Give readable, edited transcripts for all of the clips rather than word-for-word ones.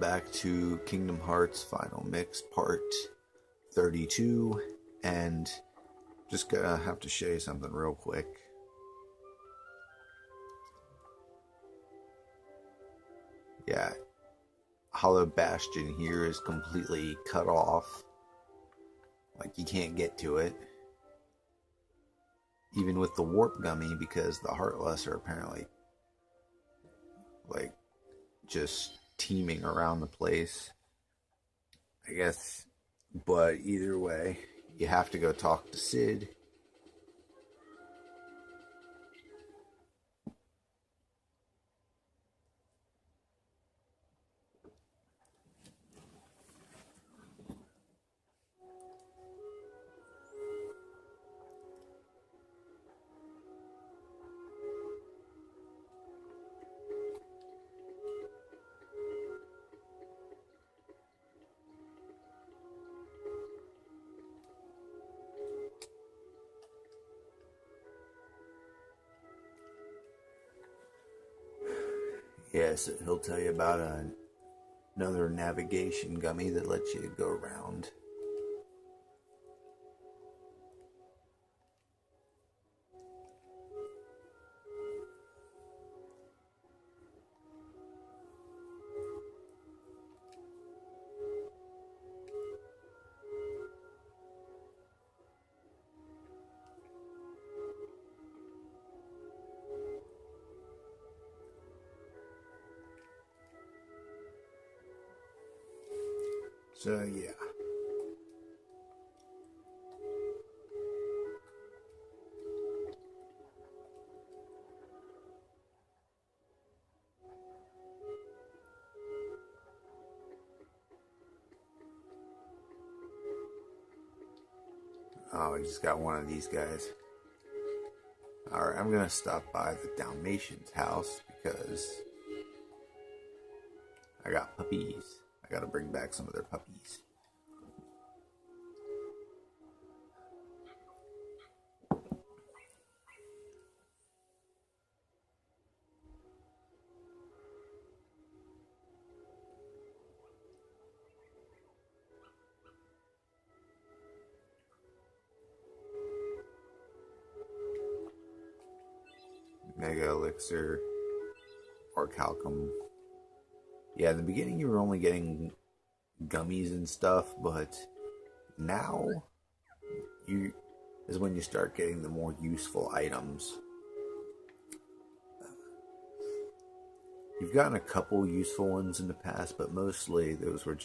back to Kingdom Hearts Final Mix Part 32, and just gonna have to show you something real quick. Yeah, Hollow Bastion here is completely cut off. Like, you can't get to it. Even with the Warp Gummy, because the Heartless are apparently, like, just teeming around the place, I guess. But either way, you have to go talk to Sid. Yes, he'll tell you about another navigation gummy that lets you go around. So, yeah. Oh, I just got one of these guys. Alright, I'm gonna stop by the Dalmatian's house because I got puppies. I gotta bring back some of their puppies. Mega Elixir, Orichalcum. Yeah, in the beginning you were only getting gummies and stuff, but now is when you start getting the more useful items. You've gotten a couple useful ones in the past, but mostly those were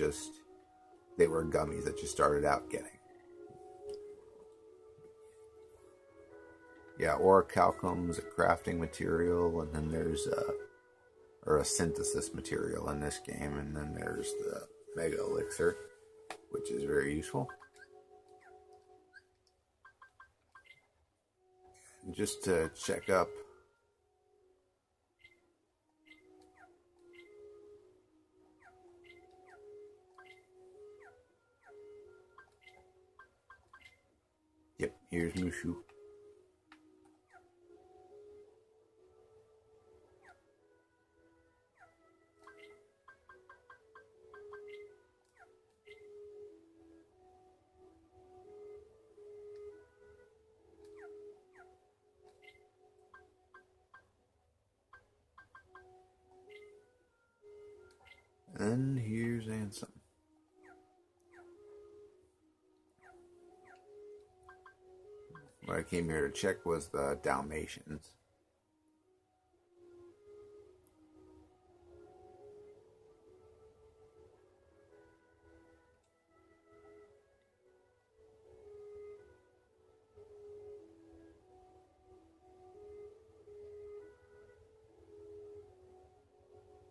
they were gummies that you started out getting. Yeah, Orichalcum is a crafting material, and then there's a synthesis material in this game, and then there's the Mega Elixir, which is very useful. And just to check up, yep, here's Mushu. And here's Ansem. What I came here to check was the Dalmatians.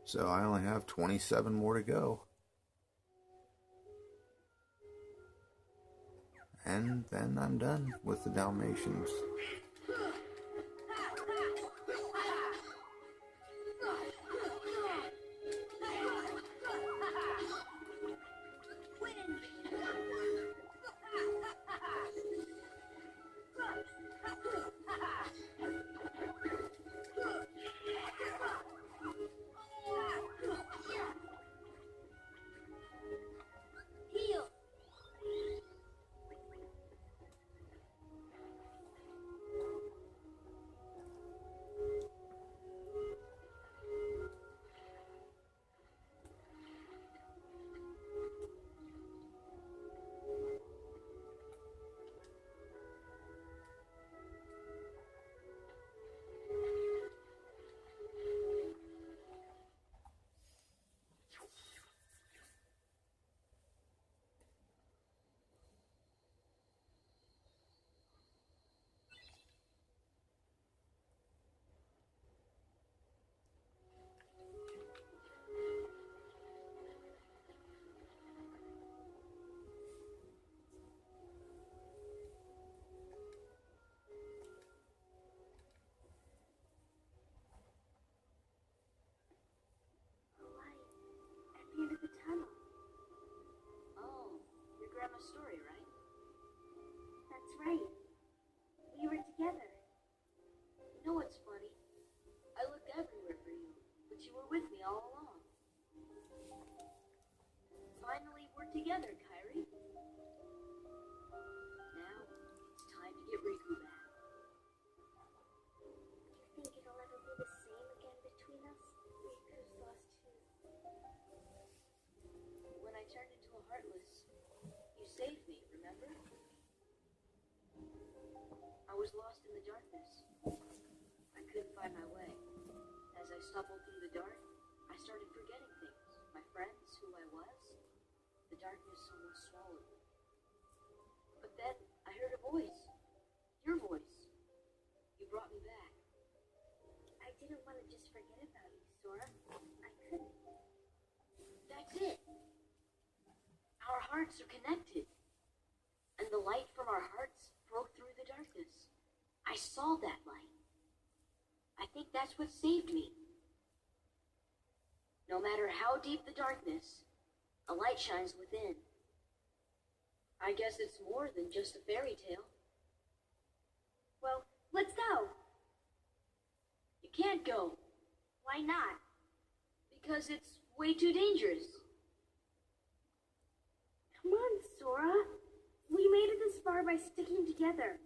So I only have 27 more to go. And then I'm done with the Dalmatians. Grandma's story, right? That's right. We were together. You know what's funny? I looked everywhere for you, but you were with me all along. Finally, we're together, Kairi. Now, it's time to get Riku back. Do you think it'll ever be the same again between us? Riku's lost too. When I turned into a Heartless, you saved me, remember? I was lost in the darkness. I couldn't find my way. As I stumbled through the dark, I started forgetting things. My friends, who I was. The darkness almost swallowed me. But then I heard a voice. Your voice. You brought me back. I didn't want to just forget about you, Sora. I couldn't. That's it. Our hearts are connected. And the light from our hearts broke through the darkness. I saw that light. I think that's what saved me. No matter how deep the darkness, a light shines within. I guess it's more than just a fairy tale. Well, let's go. You can't go. Why not? Because it's way too dangerous. Come on, Sora. We made it this far by sticking together.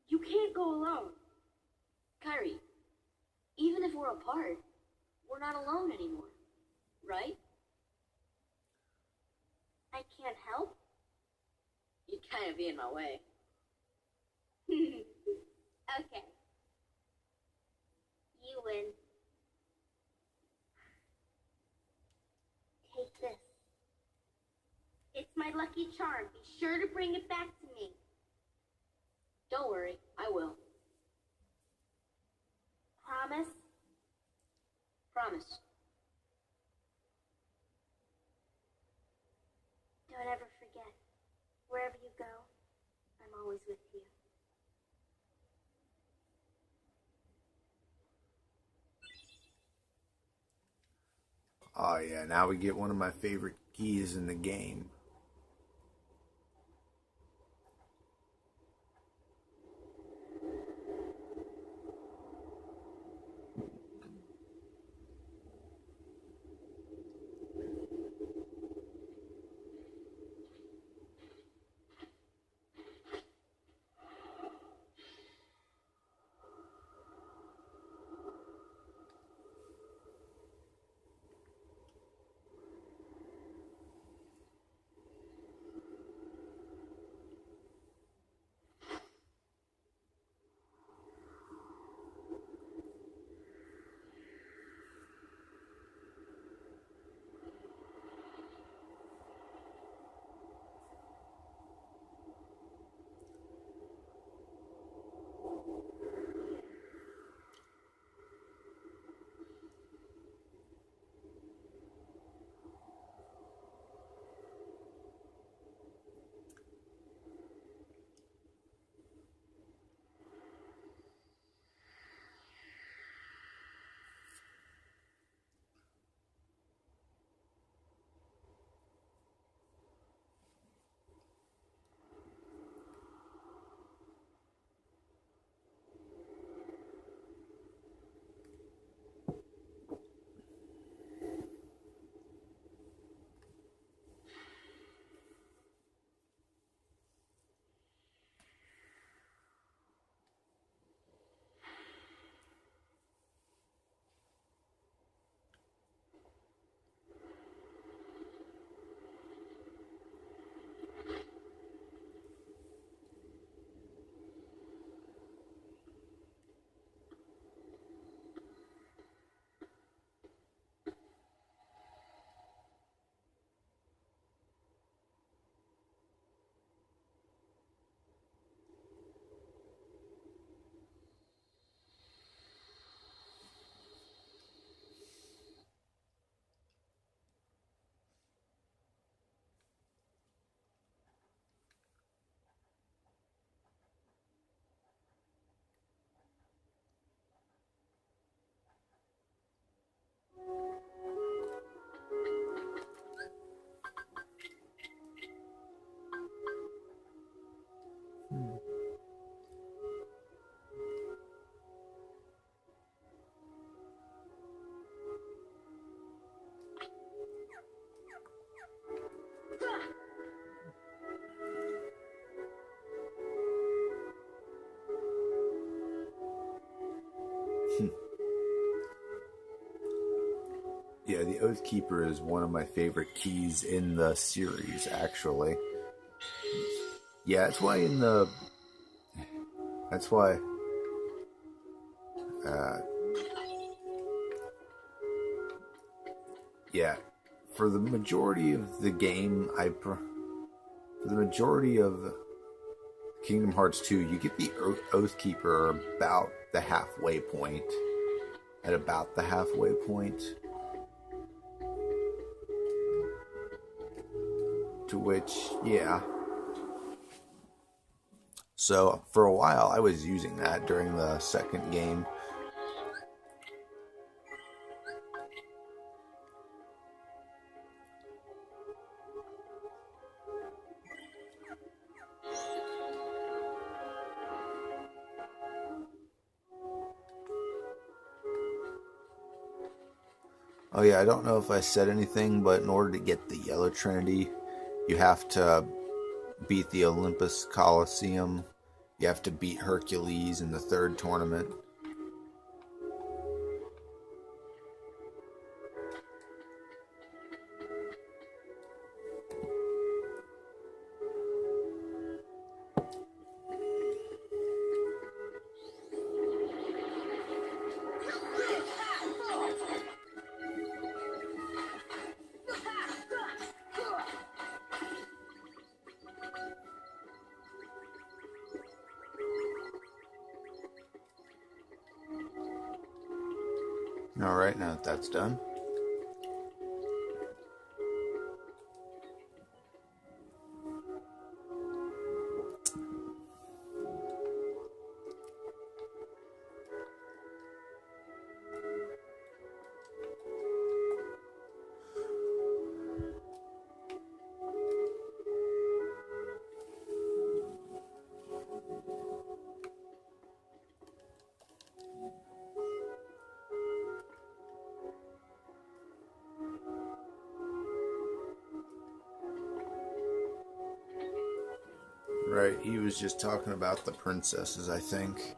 You can't go alone. Kairi, even if we're apart, we're not alone anymore, right? I can't help. You'd kind of be in my way. Okay. You win. Take this. It's my lucky charm. Be sure to bring it back to me. Don't worry, I will. Promise? Promise. Don't ever forget. Wherever you go, I'm always with you. Oh yeah, now we get one of my favorite keys in the game. Yeah, the Oathkeeper is one of my favorite keys in the series, actually. Yeah, that's why yeah, for the majority of the game, for the majority of Kingdom Hearts 2, you get the Oathkeeper about the halfway point. At about the halfway point. To which, yeah. So, for a while, I was using that during the second game. Oh yeah, I don't know if I said anything, but in order to get the Yellow Trinity, you have to beat the Olympus Coliseum. You have to beat Hercules in the third tournament. Alright, now that that's done. Right, he was just talking about the princesses, I think.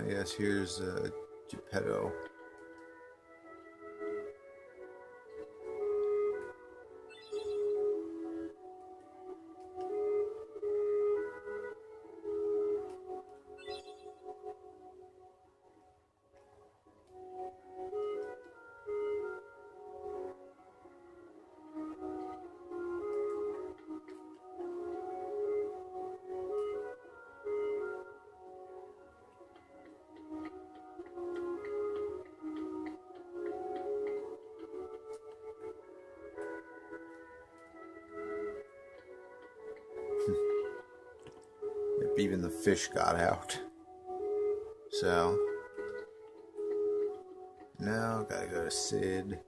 Yes, here's Geppetto. Even the fish got out. So now gotta go to Sid.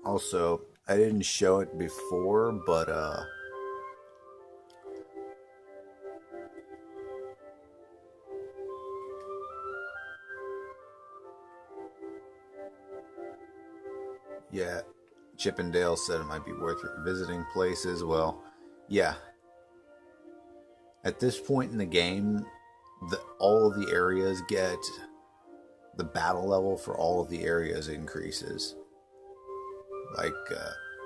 Also, I didn't show it before, but yeah, Chippendale said it might be worth visiting places. Well, yeah. At this point in the game, all of the areas get the battle level for all of the areas increases. Like,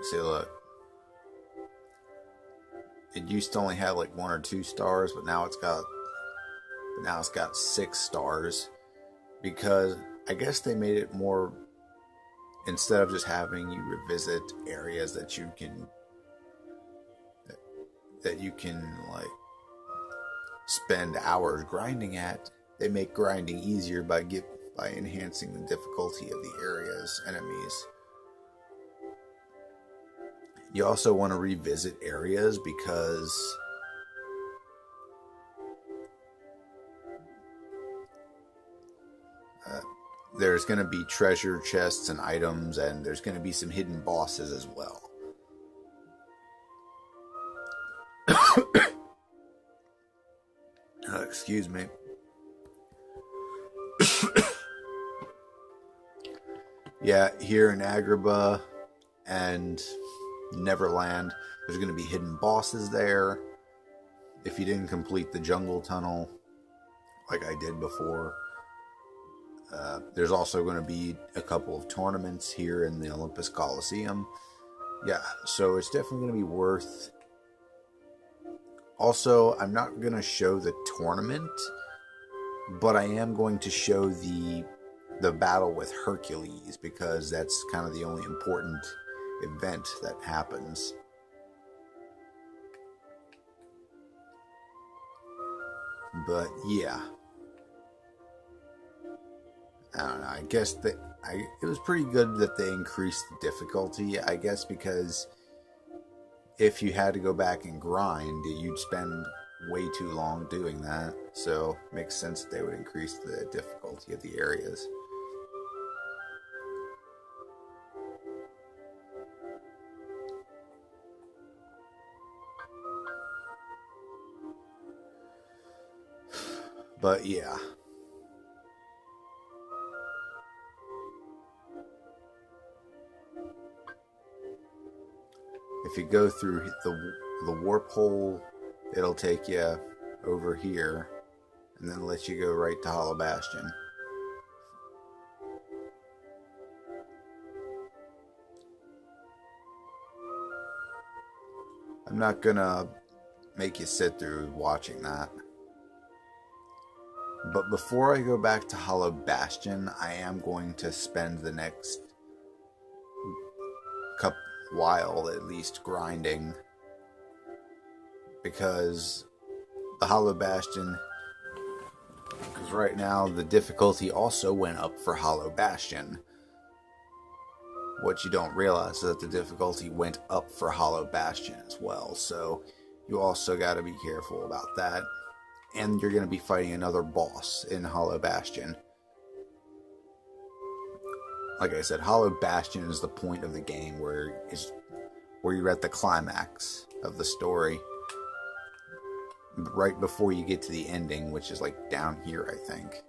see, look, it used to only have like 1 or 2 stars, but now it's got 6 stars because I guess they made it more. Instead of just having you revisit areas that you can like spend hours grinding at, they make grinding easier by enhancing the difficulty of the areas, enemies. You also want to revisit areas because there's going to be treasure chests and items, and there's going to be some hidden bosses as well. Excuse me. Yeah, here in Agrabah and Neverland, there's going to be hidden bosses there. If you didn't complete the jungle tunnel like I did before. There's also going to be a couple of tournaments here in the Olympus Coliseum. Yeah, so it's definitely going to be worth. Also, I'm not going to show the tournament, but I am going to show the battle with Hercules, because that's kind of the only important event that happens. But yeah, I don't know. I guess it was pretty good that they increased the difficulty. I guess because if you had to go back and grind, you'd spend way too long doing that. So it makes sense that they would increase the difficulty of the areas. But yeah. If you go through the warp hole, it'll take you over here and then let you go right to Hollow Bastion. I'm not gonna make you sit through watching that. But before I go back to Hollow Bastion, I am going to spend the next while at least grinding, because the Hollow Bastion, because right now the difficulty also went up for Hollow Bastion. What you don't realize is that the difficulty went up for Hollow Bastion as well, so you also got to be careful about that. And you're going to be fighting another boss in Hollow Bastion. Like I said, Hollow Bastion is the point of the game where you're at the climax of the story. Right before you get to the ending, which is like down here, I think.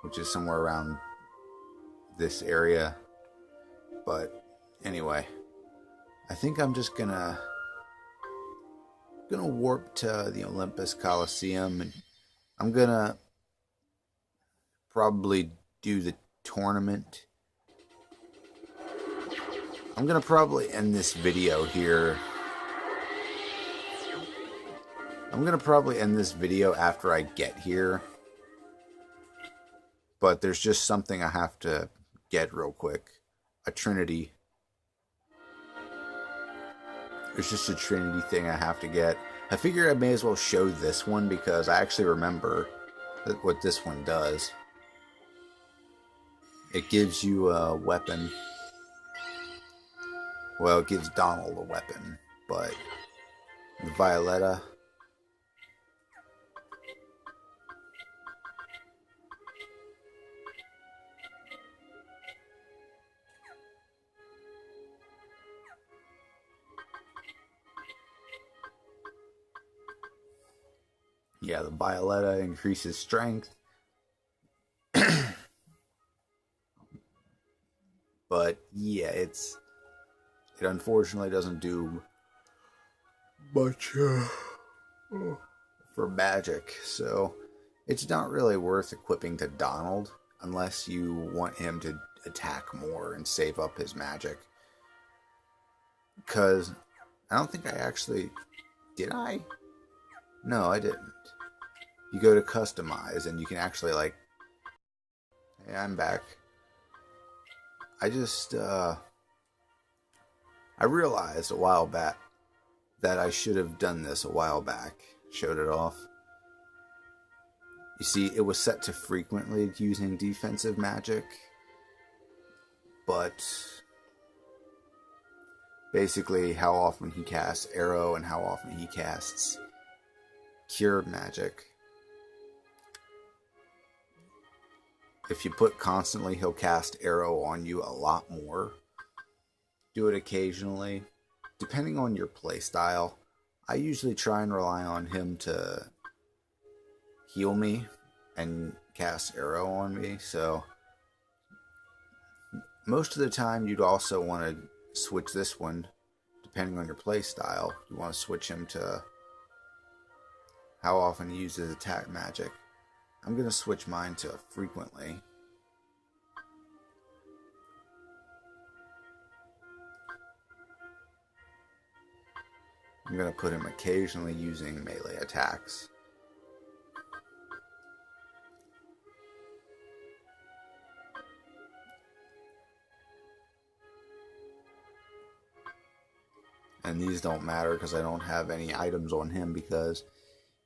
Which is somewhere around this area. But anyway, I think I'm just gonna warp to the Olympus Coliseum, and I'm gonna probably do the tournament. I'm gonna probably end this video here. I'm gonna probably end this video after I get here, but there's just something I have to get real quick. A Trinity. There's just a Trinity thing I have to get. I figure I may as well show this one because I actually remember what this one does. It gives you a weapon. Well, it gives Donald a weapon, but the Violetta. Yeah, the Violetta increases strength. But yeah, it unfortunately doesn't do much for magic, so it's not really worth equipping to Donald unless you want him to attack more and save up his magic. Because I don't think I actually... Did I? No, I didn't. You go to customize and you can actually like... Hey, I'm back. I just, I realized a while back that I should have done this a while back. Showed it off. You see, it was set to frequently using defensive magic, but basically how often he casts arrow and how often he casts cure magic. If you put constantly, he'll cast arrow on you a lot more. Do it occasionally. Depending on your playstyle, I usually try and rely on him to heal me and cast arrow on me. So most of the time you'd also want to switch this one, depending on your playstyle. You want to switch him to how often he uses attack magic. I'm going to switch mine to frequently. I'm going to put him occasionally using melee attacks. And these don't matter because I don't have any items on him, because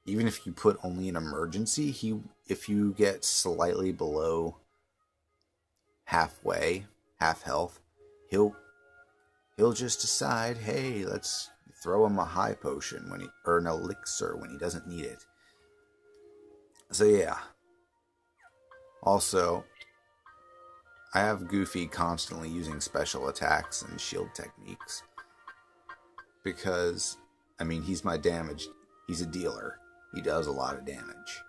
even if you put only an emergency, if you get slightly below halfway, half health, he'll just decide, hey, let's throw him a high potion or an elixir when he doesn't need it. So yeah. Also, I have Goofy constantly using special attacks and shield techniques because, I mean, he's my damage. He's a dealer. He does a lot of damage.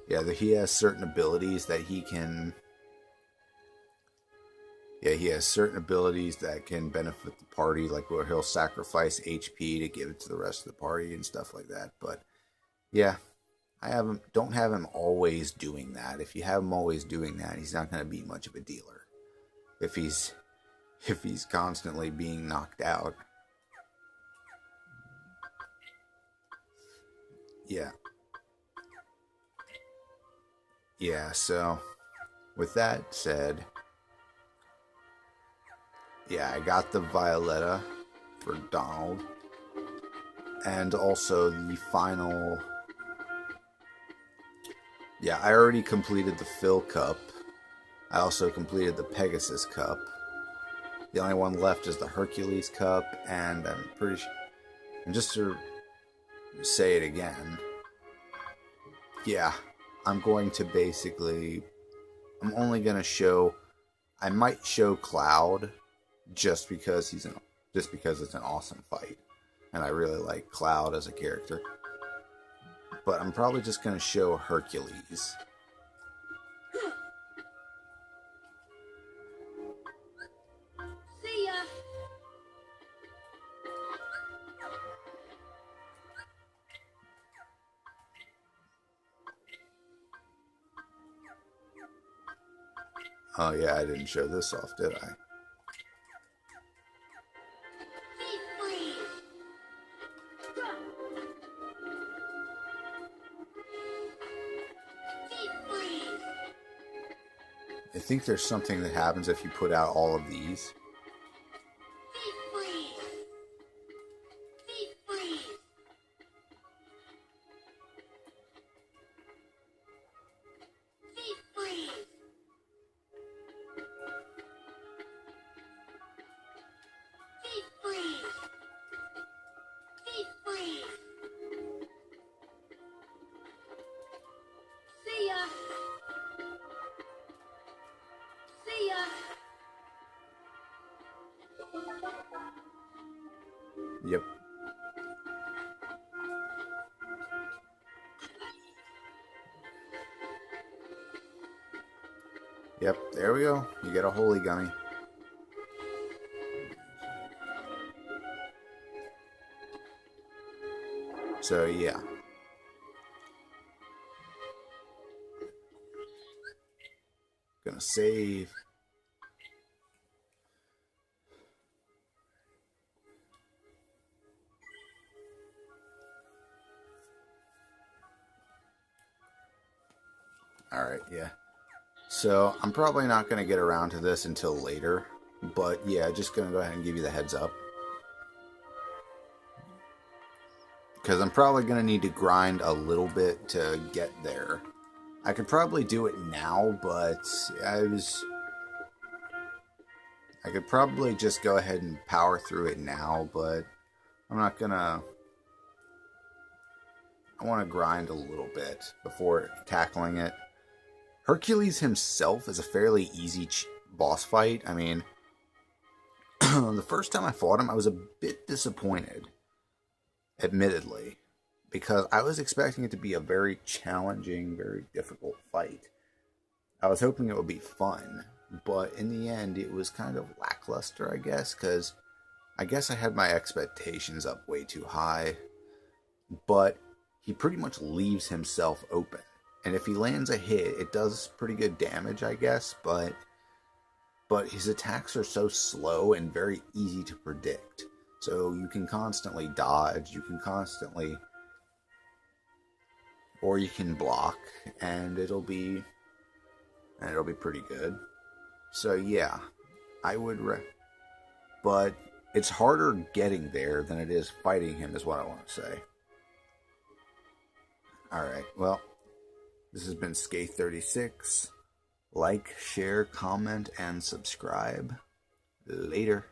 Yeah, he has certain abilities that he can... Yeah, he has certain abilities that can benefit the party, like where he'll sacrifice HP to give it to the rest of the party and stuff like that. But yeah, don't have him always doing that. If you have him always doing that, he's not going to be much of a dealer. If he's constantly being knocked out. Yeah. Yeah, so with that said, yeah, I got the Violetta for Donald. And also the final... Yeah, I already completed the Phil Cup. I also completed the Pegasus Cup. The only one left is the Hercules Cup, and I'm pretty sure... And just to say it again, yeah, I'm going to basically... I'm only going to show... I might show Cloud just because it's an awesome fight. And I really like Cloud as a character. But I'm probably just going to show Hercules. See ya. Oh yeah, I didn't show this off, did I? I think there's something that happens if you put out all of these. See ya. Yep. Yep, there we go. You get a holy gummy. So, yeah. Gonna save. Alright, yeah. So, I'm probably not going to get around to this until later. But, yeah, just going to go ahead and give you the heads up. Because I'm probably going to need to grind a little bit to get there. I could probably do it now, but I could probably just go ahead and power through it now, but I'm not going to... I want to grind a little bit before tackling it. Hercules himself is a fairly easy boss fight. I mean, the first time I fought him, I was a bit disappointed, admittedly, because I was expecting it to be a very challenging, very difficult fight. I was hoping it would be fun, but in the end, it was kind of lackluster, I guess, because I guess I had my expectations up way too high, but he pretty much leaves himself open. And if he lands a hit, it does pretty good damage, I guess, but his attacks are so slow and very easy to predict. So you can constantly dodge, you can constantly... or you can block, and it'll be pretty good. So yeah, I would... but it's harder getting there than it is fighting him, is what I want to say. Alright, well... this has been Skaith36. Like, share, comment, and subscribe. Later.